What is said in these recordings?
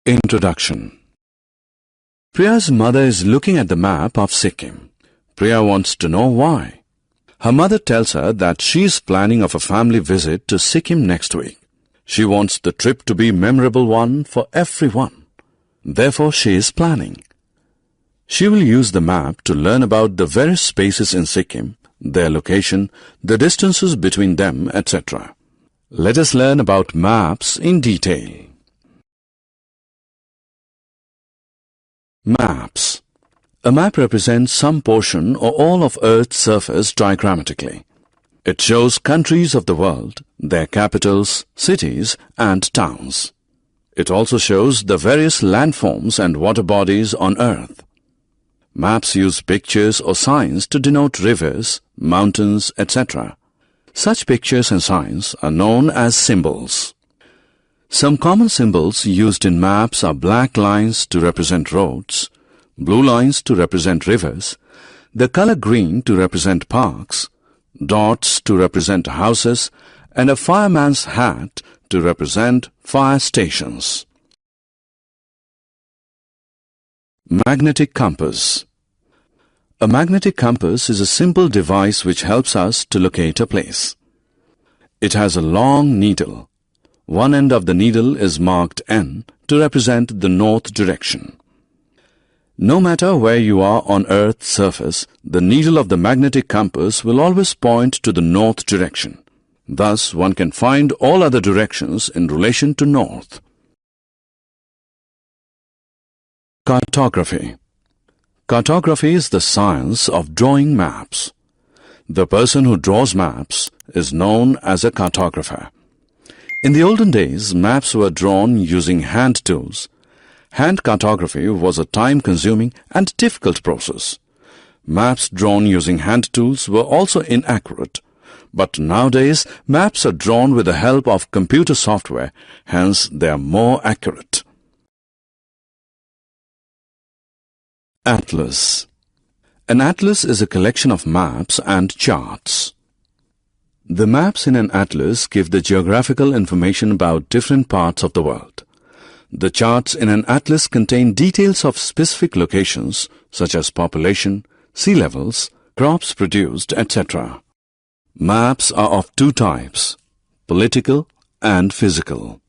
Introduction. Priya's mother is looking at the map of Sikkim. Priya wants to know why. Her mother tells her that she is planning of a family visit to Sikkim next week. She wants the trip to be a memorable one for everyone. Therefore, she is planning. She will use the map to learn about the various spaces in Sikkim, their location, the distances between them, etc. Let us learn about maps in detail. Maps. A map represents some portion or all of Earth's surface diagrammatically. It shows countries of the world, their capitals, cities, and towns. It also shows the various landforms and water bodies on Earth. Maps use pictures or signs to denote rivers, mountains, etc. Such pictures and signs are known as symbols. Some common symbols used in maps are black lines to represent roads, blue lines to represent rivers, the color green to represent parks, dots to represent houses, and a fireman's hat to represent fire stations. Magnetic compass. A magnetic compass is a simple device which helps us to locate a place. It has a long needle. One end of the needle is marked N to represent the north direction. No matter where you are on Earth's surface, the needle of the magnetic compass will always point to the north direction. Thus, one can find all other directions in relation to north. Cartography. Cartography is the science of drawing maps. The person who draws maps is known as a cartographer. In the olden days, maps were drawn using hand tools. Hand cartography was a time-consuming and difficult process. Maps drawn using hand tools were also inaccurate. But nowadays, maps are drawn with the help of computer software, hence they are more accurate. Atlas. An atlas is a collection of maps and charts. The maps in an atlas give the geographical information about different parts of the world. The charts in an atlas contain details of specific locations such as population, sea levels, crops produced, etc. Maps are of two types, political and physical.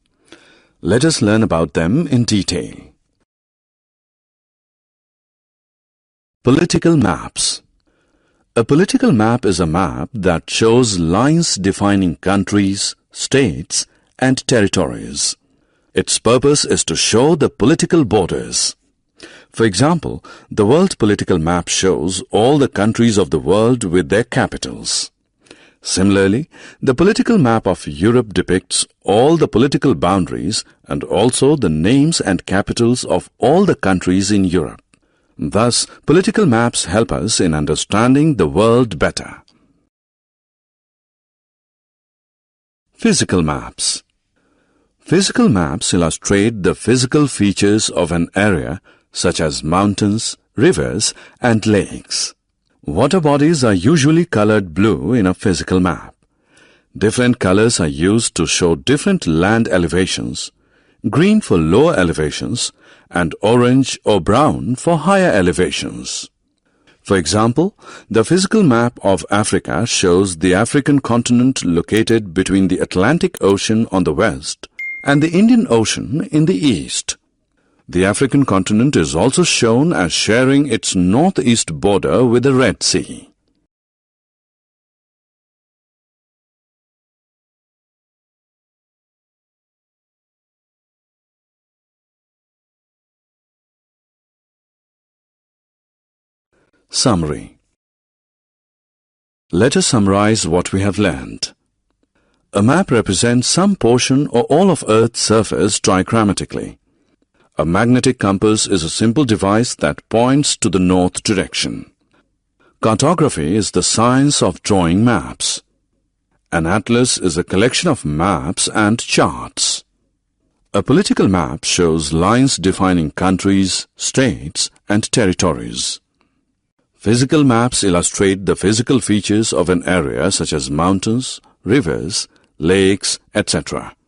Let us learn about them in detail. Political maps. A political map is a map that shows lines defining countries, states, and territories. Its purpose is to show the political borders. For example, the world political map shows all the countries of the world with their capitals. Similarly, the political map of Europe depicts all the political boundaries and also the names and capitals of all the countries in Europe. Thus, political maps help us in understanding the world better. Physical maps. Physical maps illustrate the physical features of an area such as mountains, rivers, and lakes. Water bodies are usually colored blue in a physical map. Different colors are used to show different land elevations, green for lower elevations, and orange or brown for higher elevations. For example, the physical map of Africa shows the African continent located between the Atlantic Ocean on the west and the Indian Ocean in the east. The African continent is also shown as sharing its northeast border with the Red Sea. Summary. Let us summarize what we have learned. A map represents some portion or all of Earth's surface diagrammatically. A magnetic compass is a simple device that points to the north direction. Cartography is the science of drawing maps. An atlas is a collection of maps and charts. A political map shows lines defining countries, states, and territories. Physical maps illustrate the physical features of an area such as mountains, rivers, lakes, etc.